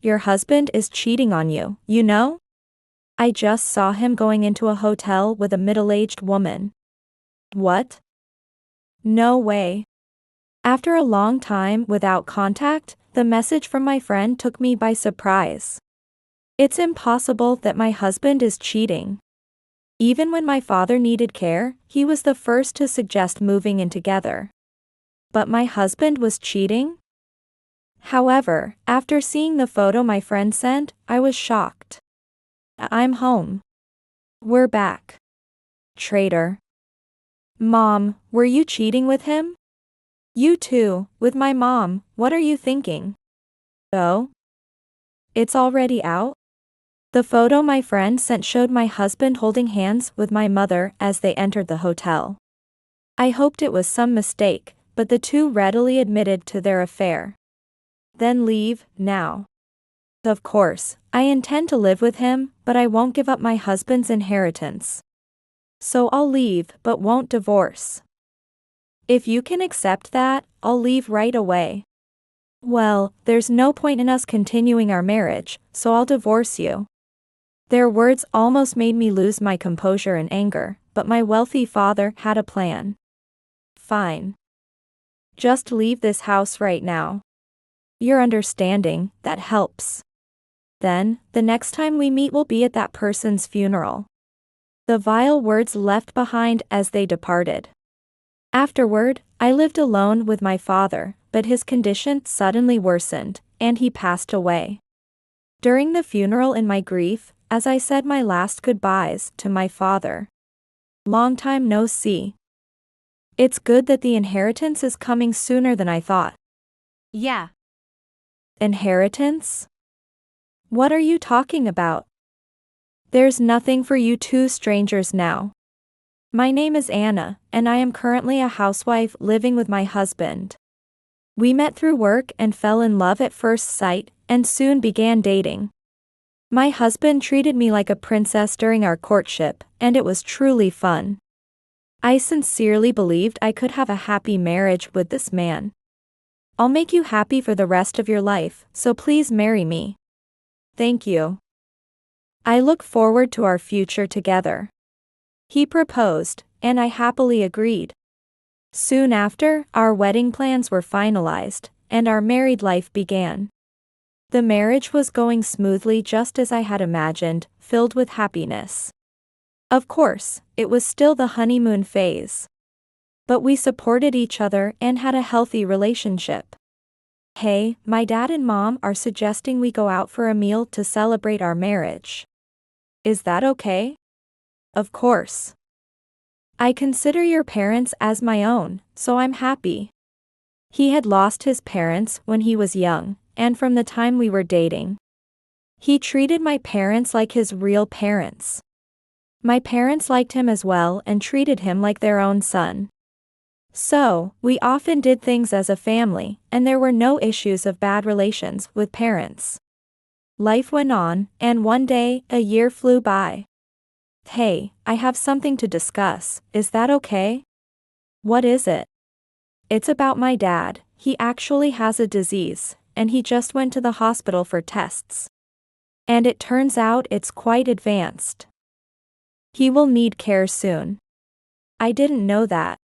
Your husband is cheating on you, you know? I just saw him going into a hotel with a middle-aged woman. What? No way. After a long time without contact, the message from my friend took me by surprise. It's impossible that my husband is cheating. Even when my father needed care, he was the first to suggest moving in together. But my husband was cheating? However, after seeing the photo my friend sent, I was shocked. I'm home. We're back. Traitor. Mom, were you cheating with him? You too, with my mom, what are you thinking? Oh? It's already out? The photo my friend sent showed my husband holding hands with my mother as they entered the hotel. I hoped it was some mistake, but the two readily admitted to their affair. Then leave, now. Of course, I intend to live with him, but I won't give up my husband's inheritance. So I'll leave but won't divorce. If you can accept that, I'll leave right away. Well, there's no point in us continuing our marriage, so I'll divorce you. Their words almost made me lose my composure in anger, but my wealthy father had a plan. Fine. Just leave this house right now. You're understanding, that helps. Then, the next time we meet will be at that person's funeral. The vile words left behind as they departed. Afterward, I lived alone with my father, but his condition suddenly worsened, and he passed away. During the funeral in my grief, as I said my last goodbyes to my father. Long time no see. It's good that the inheritance is coming sooner than I thought. Yeah. Inheritance? What are you talking about? There's nothing for you two strangers now. My name is Anna, and I am currently a housewife living with my husband. We met through work and fell in love at first sight, and soon began dating. My husband treated me like a princess during our courtship, and it was truly fun. I sincerely believed I could have a happy marriage with this man. I'll make you happy for the rest of your life, so please marry me. Thank you. I look forward to our future together. He proposed, and I happily agreed. Soon after, our wedding plans were finalized, and our married life began. The marriage was going smoothly just as I had imagined, filled with happiness. Of course, it was still the honeymoon phase. But we supported each other and had a healthy relationship. Hey, my dad and mom are suggesting we go out for a meal to celebrate our marriage. Is that okay? Of course. I consider your parents as my own, so I'm happy. He had lost his parents when he was young, and from the time we were dating. He treated my parents like his real parents. My parents liked him as well and treated him like their own son. So, we often did things as a family, and there were no issues of bad relations with parents. Life went on, and one day, a year flew by. Hey, I have something to discuss, is that okay? What is it? It's about my dad. He actually has a disease, and he just went to the hospital for tests. And it turns out it's quite advanced. He will need care soon. I didn't know that.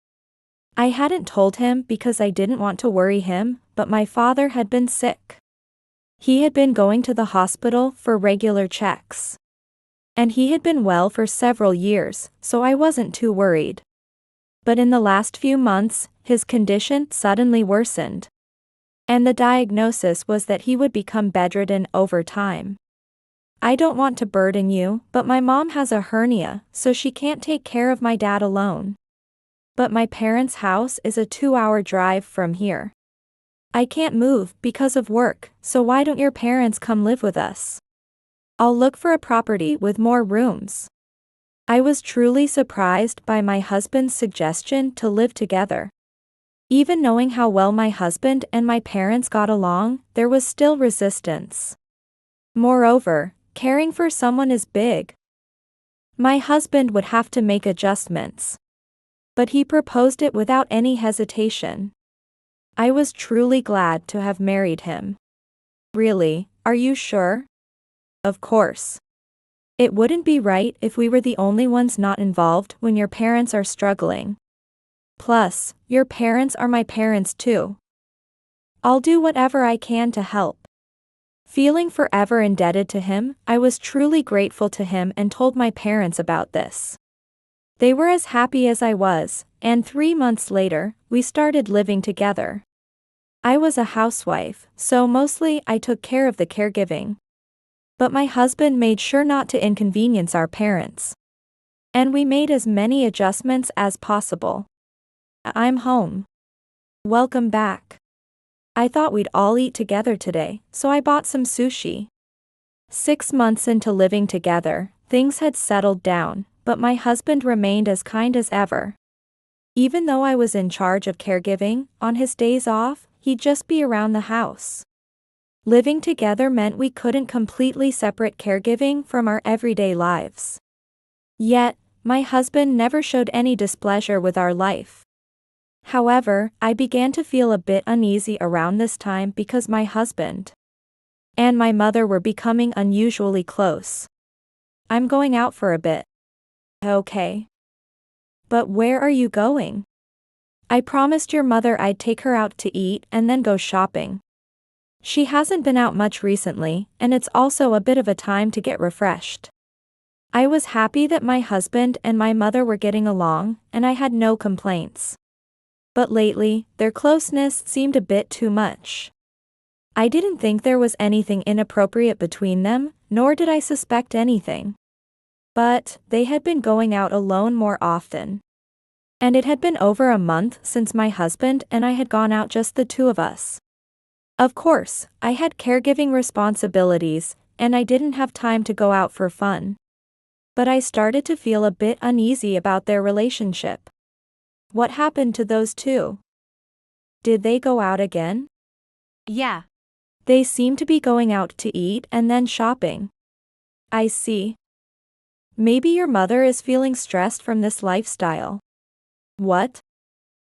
I hadn't told him because I didn't want to worry him, but my father had been sick. He had been going to the hospital for regular checks. And he had been well for several years, so I wasn't too worried. But in the last few months, his condition suddenly worsened. And the diagnosis was that he would become bedridden over time. I don't want to burden you, but my mom has a hernia, so she can't take care of my dad alone. But my parents' house is a 2-hour drive from here. I can't move because of work, so why don't your parents come live with us? I'll look for a property with more rooms. I was truly surprised by my husband's suggestion to live together. Even knowing how well my husband and my parents got along, there was still resistance. Moreover, caring for someone is big. My husband would have to make adjustments. But he proposed it without any hesitation. I was truly glad to have married him. Really, Are you sure? Of course. It wouldn't be right if we were the only ones not involved when your parents are struggling. Plus, your parents are my parents too. I'll do whatever I can to help. Feeling forever indebted to him, I was truly grateful to him and told my parents about this. They were as happy as I was, and 3 months later, we started living together. I was a housewife, so mostly I took care of the caregiving. But my husband made sure not to inconvenience our parents. And we made as many adjustments as possible. I'm home. Welcome back. I thought we'd all eat together today, so I bought some sushi. 6 months into living together, things had settled down, but my husband remained as kind as ever. Even though I was in charge of caregiving, on his days off, he'd just be around the house. Living together meant we couldn't completely separate caregiving from our everyday lives. Yet, my husband never showed any displeasure with our life. However, I began to feel a bit uneasy around this time because my husband and my mother were becoming unusually close. I'm going out for a bit. Okay. But where are you going? I promised your mother I'd take her out to eat and then go shopping. She hasn't been out much recently, and it's also a bit of a time to get refreshed. I was happy that my husband and my mother were getting along, and I had no complaints. But lately, their closeness seemed a bit too much. I didn't think there was anything inappropriate between them, nor did I suspect anything. But they had been going out alone more often. And it had been over a month since my husband and I had gone out just the two of us. Of course, I had caregiving responsibilities, and I didn't have time to go out for fun. But I started to feel a bit uneasy about their relationship. What happened to those two? Did they go out again? Yeah. They seem to be going out to eat and then shopping. I see. Maybe your mother is feeling stressed from this lifestyle. What?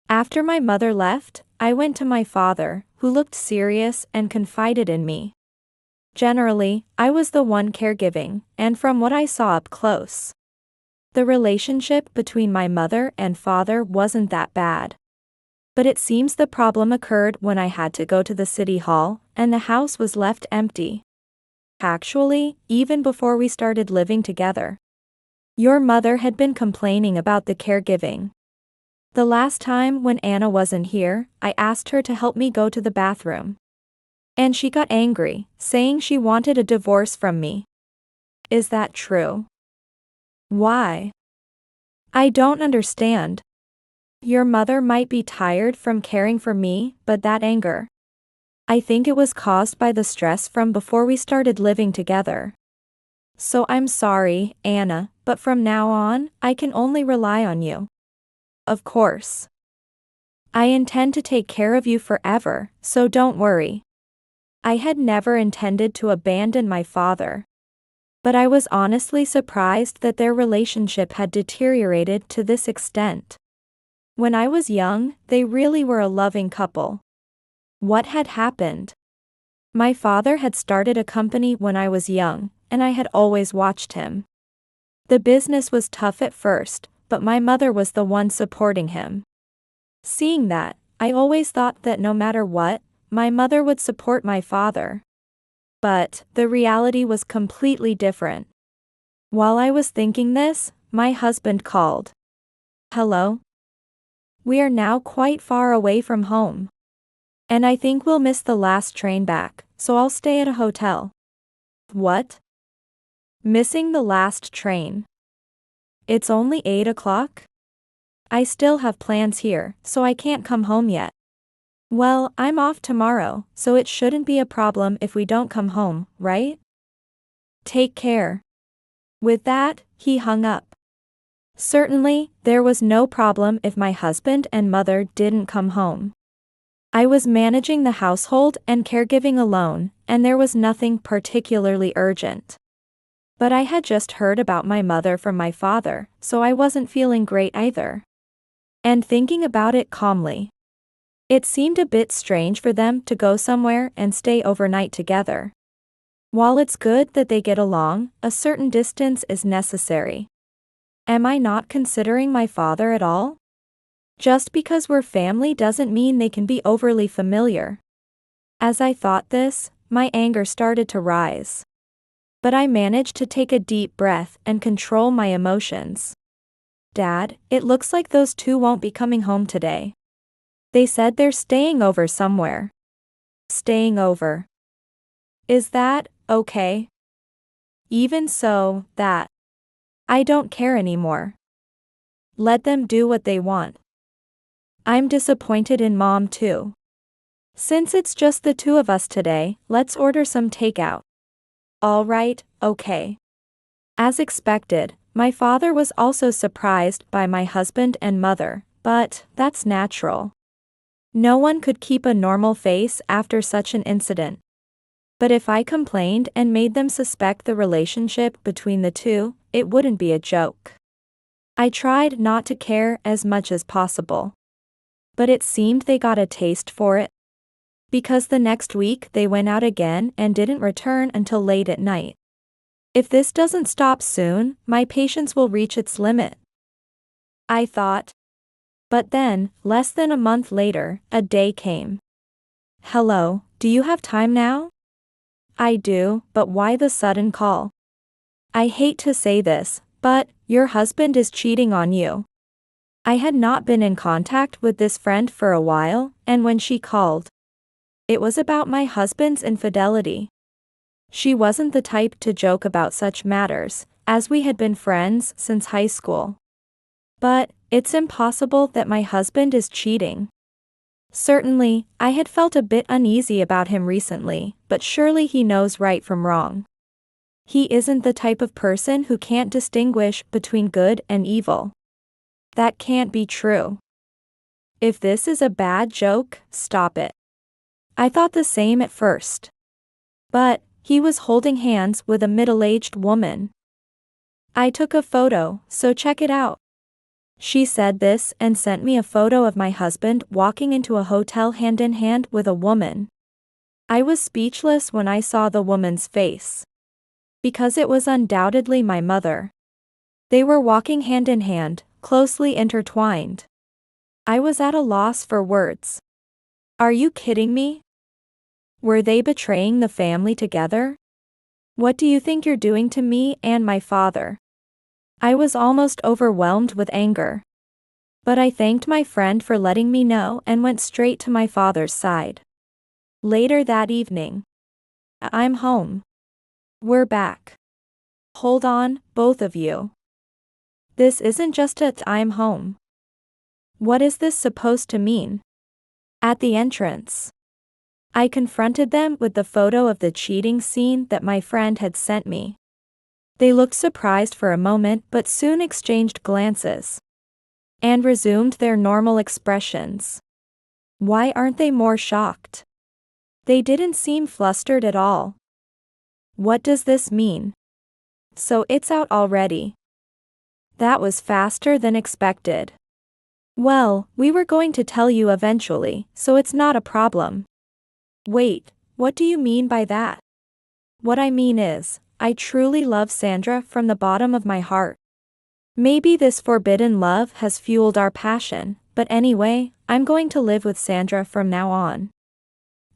After my mother left, I went to my father, who looked serious and confided in me. Generally, I was the one caregiving, and from what I saw up close, the relationship between my mother and father wasn't that bad. But it seems the problem occurred when I had to go to the city hall, and the house was left empty. Actually, even before we started living together. Your mother had been complaining about the caregiving. The last time when Anna wasn't here, I asked her to help me go to the bathroom. And she got angry, saying she wanted a divorce from me. Is that true? Why? I don't understand. Your mother might be tired from caring for me, but that anger, I think it was caused by the stress from before we started living together. So I'm sorry, Anna, but from now on, I can only rely on you. Of course. I intend to take care of you forever, so don't worry. I had never intended to abandon my father. But I was honestly surprised that their relationship had deteriorated to this extent. When I was young, they really were a loving couple. What had happened? My father had started a company when I was young, and I had always watched him. The business was tough at first, but my mother was the one supporting him. Seeing that, I always thought that no matter what, my mother would support my father. But the reality was completely different. While I was thinking this, my husband called. Hello? We are now quite far away from home. And I think we'll miss the last train back, so I'll stay at a hotel. What? Missing the last train? It's only 8 o'clock? I still have plans here, so I can't come home yet. Well, I'm off tomorrow, so it shouldn't be a problem if we don't come home, right? Take care. With that, he hung up. Certainly, there was no problem if my husband and mother didn't come home. I was managing the household and caregiving alone, and there was nothing particularly urgent. But I had just heard about my mother from my father, so I wasn't feeling great either. And thinking about it calmly, it seemed a bit strange for them to go somewhere and stay overnight together. While it's good that they get along, a certain distance is necessary. Am I not considering my father at all? Just because we're family doesn't mean they can be overly familiar. As I thought this, my anger started to rise. But I managed to take a deep breath and control my emotions. Dad, it looks like those two won't be coming home today. They said they're staying over somewhere. Staying over. Is that okay? Even so, I don't care anymore. Let them do what they want. I'm disappointed in Mom too. Since it's just the two of us today, let's order some takeout. All right, okay. As expected, my father was also surprised by my husband and mother, but that's natural. No one could keep a normal face after such an incident. But if I complained and made them suspect the relationship between the two, it wouldn't be a joke. I tried not to care as much as possible. But it seemed they got a taste for it. Because the next week they went out again and didn't return until late at night. If this doesn't stop soon, my patience will reach its limit, I thought. But then, less than a month later, a day came. Hello, do you have time now? I do, but why the sudden call? I hate to say this, but your husband is cheating on you. I had not been in contact with this friend for a while, and when she called, it was about my husband's infidelity. She wasn't the type to joke about such matters, as we had been friends since high school. But it's impossible that my husband is cheating. Certainly, I had felt a bit uneasy about him recently, but surely he knows right from wrong. He isn't the type of person who can't distinguish between good and evil. That can't be true. If this is a bad joke, stop it. I thought the same at first. But he was holding hands with a middle-aged woman. I took a photo, so check it out. She said this and sent me a photo of my husband walking into a hotel hand in hand with a woman. I was speechless when I saw the woman's face. Because it was undoubtedly my mother. They were walking hand in hand, closely intertwined. I was at a loss for words. Are you kidding me? Were they betraying the family together? What do you think you're doing to me and my father? I was almost overwhelmed with anger. But I thanked my friend for letting me know and went straight to my father's side. Later that evening. I'm home. We're back. Hold on, both of you. This isn't just a I'm home. What is this supposed to mean? At the entrance, I confronted them with the photo of the cheating scene that my friend had sent me. They looked surprised for a moment but soon exchanged glances and resumed their normal expressions. Why aren't they more shocked? They didn't seem flustered at all. What does this mean? So it's out already. That was faster than expected. Well, we were going to tell you eventually, so it's not a problem. Wait, what do you mean by that? What I mean is, I truly love Sandra from the bottom of my heart. Maybe this forbidden love has fueled our passion, but anyway, I'm going to live with Sandra from now on.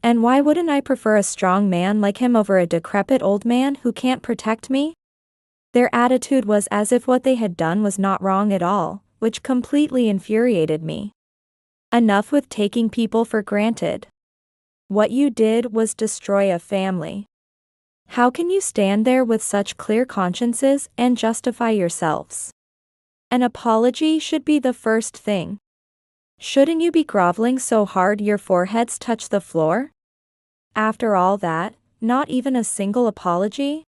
And why wouldn't I prefer a strong man like him over a decrepit old man who can't protect me? Their attitude was as if what they had done was not wrong at all, which completely infuriated me. Enough with taking people for granted. What you did was destroy a family. How can you stand there with such clear consciences and justify yourselves? An apology should be the first thing. Shouldn't you be groveling so hard your foreheads touch the floor? After all that, not even a single apology?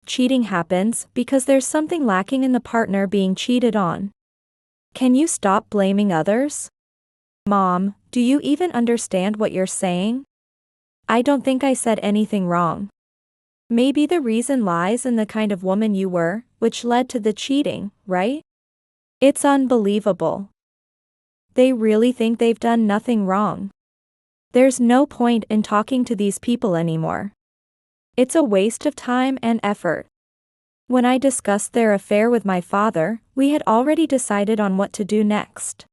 Cheating happens because there's something lacking in the partner being cheated on. Can you stop blaming others? Mom, do you even understand what you're saying? I don't think I said anything wrong. Maybe the reason lies in the kind of woman you were, which led to the cheating, right? It's unbelievable. They really think they've done nothing wrong. There's no point in talking to these people anymore. It's a waste of time and effort. When I discussed their affair with my father, we had already decided on what to do next.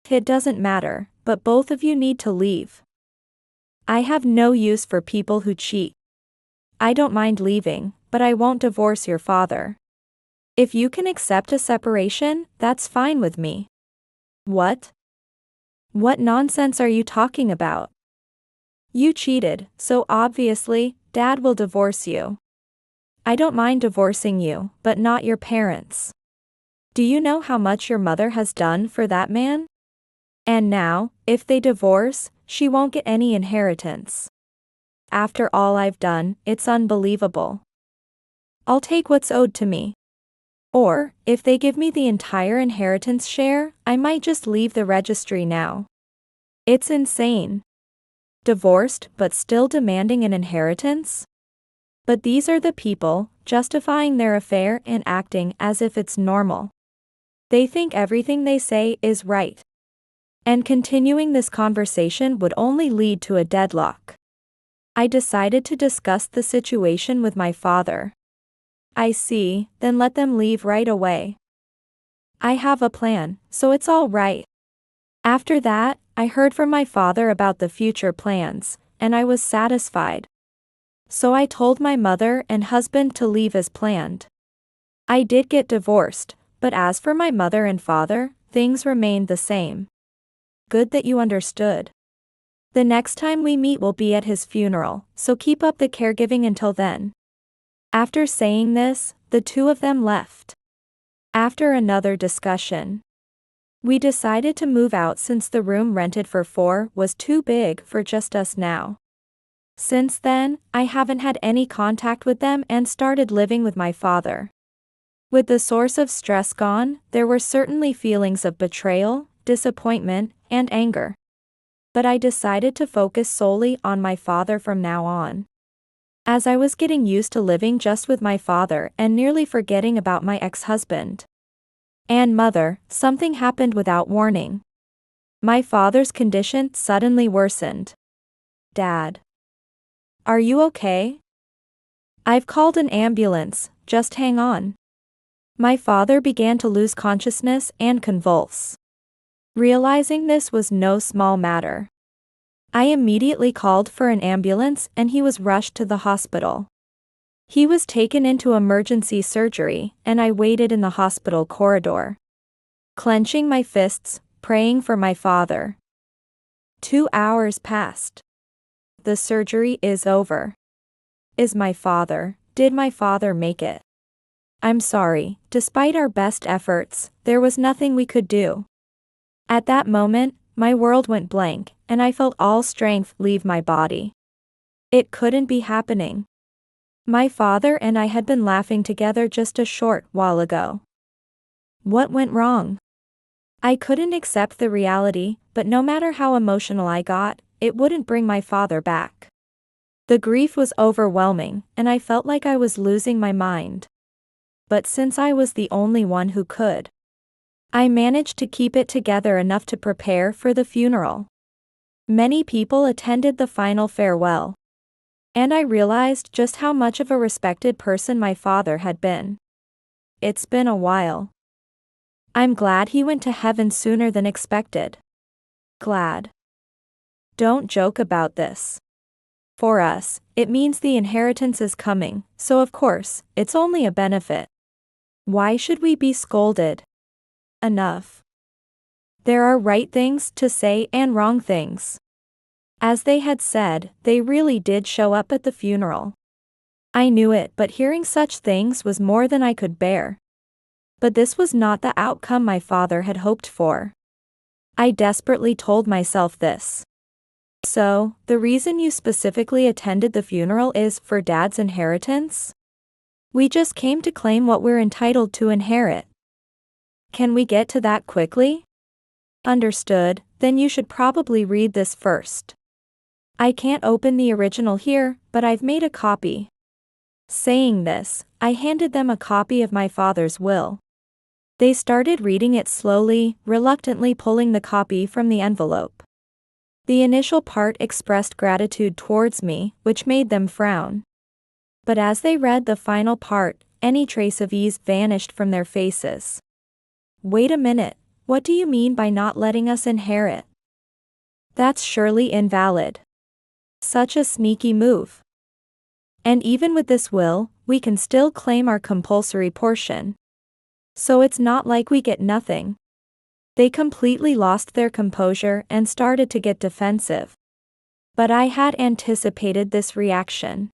It doesn't matter, but both of you need to leave. I have no use for people who cheat. I don't mind leaving, but I won't divorce your father. If you can accept a separation, that's fine with me. What? What nonsense are you talking about? You cheated, so obviously, Dad will divorce you. I don't mind divorcing you, but not your parents. Do you know how much your mother has done for that man? And now, if they divorce, she won't get any inheritance. After all I've done, it's unbelievable. I'll take what's owed to me. Or, if they give me the entire inheritance share, I might just leave the registry now. It's insane. Divorced but still demanding an inheritance? But these are the people, justifying their affair and acting as if it's normal. They think everything they say is right. And continuing this conversation would only lead to a deadlock. I decided to discuss the situation with my father. I see, then let them leave right away. I have a plan, so it's all right. After that, I heard from my father about the future plans, and I was satisfied. So I told my mother and husband to leave as planned. I did get divorced, but as for my mother and father, things remained the same. Good that you understood. The next time we meet will be at his funeral, so keep up the caregiving until then. After saying this, the two of them left. After another discussion, we decided to move out since the room rented for 4 was too big for just us now. Since then, I haven't had any contact with them and started living with my father. With the source of stress gone, there were certainly feelings of betrayal, disappointment, and anger. But I decided to focus solely on my father from now on. As I was getting used to living just with my father and nearly forgetting about my ex-husband and mother, something happened without warning. My father's condition suddenly worsened. Dad. Are you okay? I've called an ambulance, just hang on. My father began to lose consciousness and convulse. Realizing this was no small matter, I immediately called for an ambulance and he was rushed to the hospital. He was taken into emergency surgery and I waited in the hospital corridor, clenching my fists, praying for my father. 2 hours passed. The surgery is over. Did my father make it? I'm sorry, despite our best efforts, there was nothing we could do. At that moment, my world went blank, and I felt all strength leave my body. It couldn't be happening. My father and I had been laughing together just a short while ago. What went wrong? I couldn't accept the reality, but no matter how emotional I got, it wouldn't bring my father back. The grief was overwhelming, and I felt like I was losing my mind. But since I was the only one who could, I managed to keep it together enough to prepare for the funeral. Many people attended the final farewell. And I realized just how much of a respected person my father had been. It's been a while. I'm glad he went to heaven sooner than expected. Glad. Don't joke about this. For us, it means the inheritance is coming, so of course, it's only a benefit. Why should we be scolded? Enough. There are right things to say and wrong things. As they had said, they really did show up at the funeral. I knew it, but hearing such things was more than I could bear. But this was not the outcome my father had hoped for. I desperately told myself this. So, the reason you specifically attended the funeral is for Dad's inheritance? We just came to claim what we're entitled to inherit. Can we get to that quickly? Understood, then you should probably read this first. I can't open the original here, but I've made a copy. Saying this, I handed them a copy of my father's will. They started reading it slowly, reluctantly pulling the copy from the envelope. The initial part expressed gratitude towards me, which made them frown. But as they read the final part, any trace of ease vanished from their faces. Wait a minute, what do you mean by not letting us inherit? That's surely invalid. Such a sneaky move. And even with this will, we can still claim our compulsory portion. So it's not like we get nothing. They completely lost their composure and started to get defensive. But I had anticipated this reaction.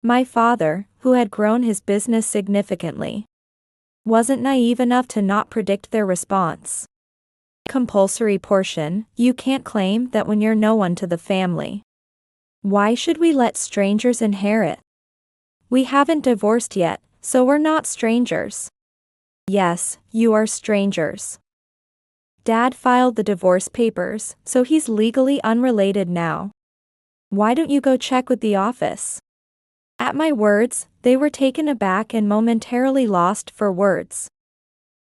My father, who had grown his business significantly, wasn't naive enough to not predict their response. Compulsory portion, you can't claim that when you're no one to the family. Why should we let strangers inherit? We haven't divorced yet, so we're not strangers. Yes, you are strangers. Dad filed the divorce papers, so he's legally unrelated now. Why don't you go check with the office? At my words, they were taken aback and momentarily lost for words.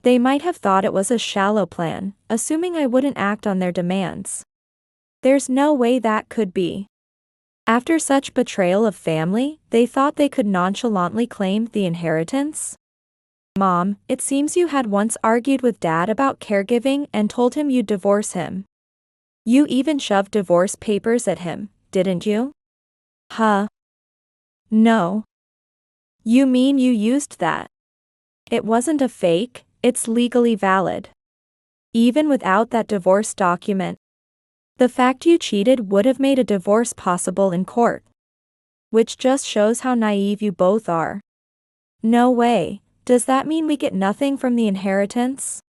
They might have thought it was a shallow plan, assuming I wouldn't act on their demands. There's no way that could be. After such betrayal of family, they thought they could nonchalantly claim the inheritance? Mom, it seems you had once argued with Dad about caregiving and told him you'd divorce him. You even shoved divorce papers at him, didn't you? Huh? No. You mean you used that? It wasn't a fake, it's legally valid. Even without that divorce document. The fact you cheated would have made a divorce possible in court. Which just shows how naive you both are. No way, does that mean we get nothing from the inheritance?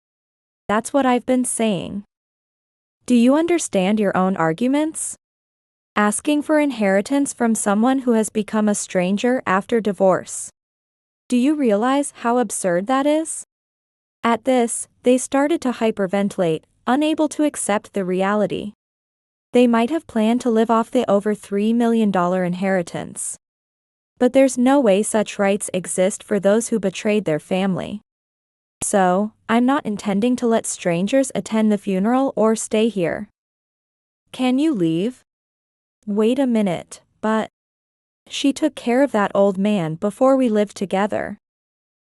That's what I've been saying. Do you understand your own arguments? Asking for inheritance from someone who has become a stranger after divorce. Do you realize how absurd that is? At this, they started to hyperventilate, unable to accept the reality. They might have planned to live off the over $3 million inheritance. But there's no way such rights exist for those who betrayed their family. So, I'm not intending to let strangers attend the funeral or stay here. Can you leave? Wait a minute, but she took care of that old man before we lived together.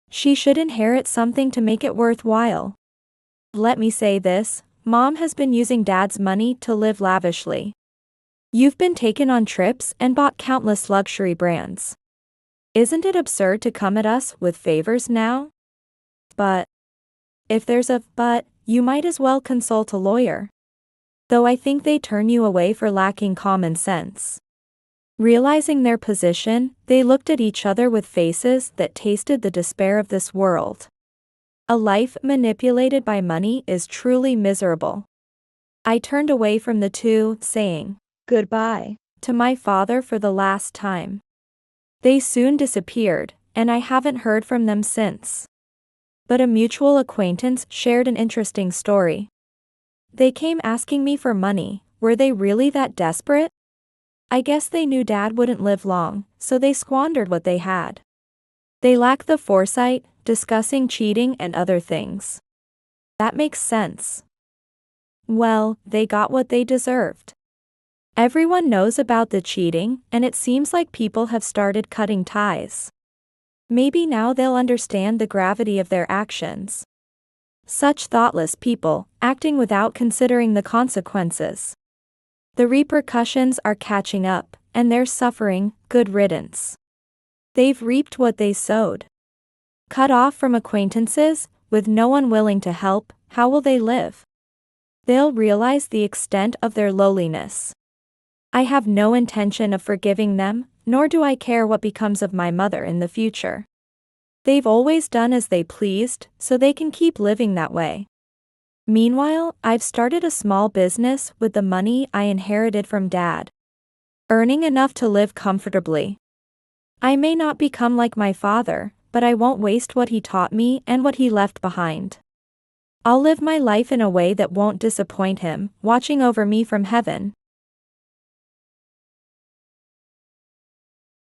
She should inherit something to make it worthwhile. Let me say this, Mom has been using Dad's money to live lavishly. You've been taken on trips and bought countless luxury brands. Isn't it absurd to come at us with favors now? But if there's a but, you might as well consult a lawyer. Though I think they turn you away for lacking common sense. Realizing their position, they looked at each other with faces that tasted the despair of this world. A life manipulated by money is truly miserable. I turned away from the two, saying goodbye to my father for the last time. They soon disappeared, and I haven't heard from them since. But a mutual acquaintance shared an interesting story. They came asking me for money. Were they really that desperate? I guess they knew Dad wouldn't live long, so they squandered what they had. They lacked the foresight, discussing cheating and other things. That makes sense. Well, they got what they deserved. Everyone knows about the cheating, and it seems like people have started cutting ties. Maybe now they'll understand the gravity of their actions. Such thoughtless people, acting without considering the consequences. The repercussions are catching up, and they're suffering, good riddance. They've reaped what they sowed. Cut off from acquaintances, with no one willing to help, how will they live? They'll realize the extent of their lowliness. I have no intention of forgiving them, nor do I care what becomes of my mother in the future. They've always done as they pleased, so they can keep living that way. Meanwhile, I've started a small business with the money I inherited from Dad. Earning enough to live comfortably. I may not become like my father, but I won't waste what he taught me and what he left behind. I'll live my life in a way that won't disappoint him, watching over me from heaven.